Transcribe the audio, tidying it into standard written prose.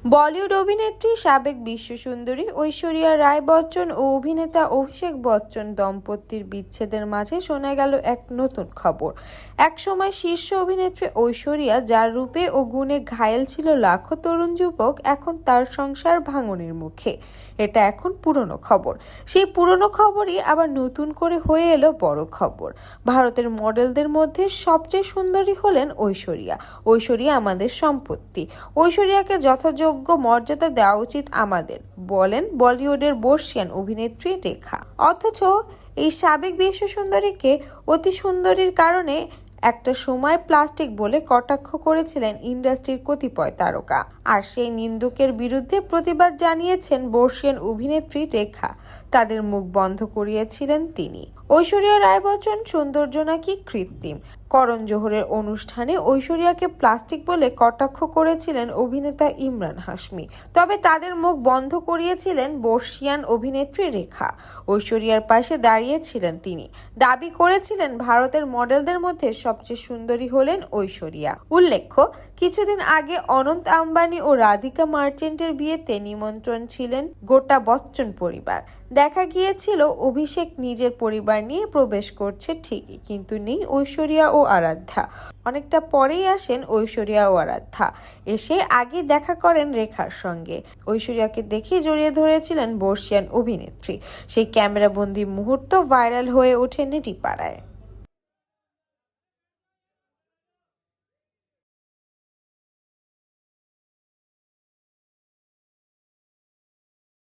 বলিউড অভিনেত্রী সাবেক বিশ্বসুন্দরী ঐশ্বরিয়া রায় বচ্চন ও অভিনেতা অভিষেক বচ্চন দম্পতির বিচ্ছেদের মাঝে শোনা গেল এক নতুন খবর। একসময় শীর্ষ অভিনেত্রী ঐশ্বরিয়া, যার রূপে ও গুণে ঘায়েল ছিল লাখো তরুণ যুবক, এখন তার সংসার ভাঙনের মুখে। এটা এখন পুরনো খবর। সেই পুরনো খবরই আবার নতুন করে হয়ে এলো বড় খবর। ভারতের মডেলদের মধ্যে সবচেয়ে সুন্দরী হলেন ঐশ্বরিয়া। ঐশ্বরিয়া আমাদের সম্পত্তি। ঐশ্বরিয়াকে যথাযোগ্য মর্যাদা দেওয়া উচিত আমাদের, বলেন বলিউডের বর্ষিয়ান অভিনেত্রী রেখা। অথচ এই সাবেক বিশ্বসুন্দরীকে অতি সুন্দরীর কারণে একটা সময় প্লাস্টিক বলে কটাক্ষ করেছিলেন ইন্ডাস্ট্রির কতিপয় তারকা। আর সেই নিন্দুকের বিরুদ্ধে প্রতিবাদ জানিয়েছেন বর্ষিয়ান অভিনেত্রী রেখা। তাদের মুখ বন্ধ করিয়েছিলেন তিনি। ঐশ্বরিয়া রায় বচ্চন সৌন্দর্য নাকি কৃত্রিম। করণ জোহরের অনুষ্ঠানে ঐশ্বরিয়াকে প্লাস্টিক বলে কটাক্ষ করেছিলেন অভিনেতা ইমরান হাশমি। তবে তাদের মুখ বন্ধ করিয়েছিলেন বর্ষিয়ান অভিনেত্রী রেখা। ঐশ্বরিয়ার পাশে দাঁড়িয়েছিলেন তিনি। দাবি করেছিলেন ভারতের মডেলদের মধ্যে সবচেয়ে সুন্দরী হলেন ঐশ্বরিয়া। উল্লেখ্য, কিছুদিন আগে অনন্ত আম্বানি ও রাধিকা মার্চেন্টের বিয়েতে নিমন্ত্রণ ছিলেন গোটা বচ্চন পরিবার। দেখা গিয়েছিল অভিষেক নিজের পরিবার নিয়ে প্রবেশ করছে ঠিকই, কিন্তু নেই ঐশ্বরিয়া ও আরাধ্যা। অনেকটা পরেই আসেন ঐশ্বরিয়া ও আরাধ্যা। এসে আগে দেখা করেন রেখার সঙ্গে। ঐশ্বরিয়াকে দেখে জড়িয়ে ধরেছিলেন বর্ষিয়ান অভিনেত্রী। সেই ক্যামেরাবন্দি মুহূর্ত ভাইরাল হয়ে ওঠে নেটিপাড়ায়।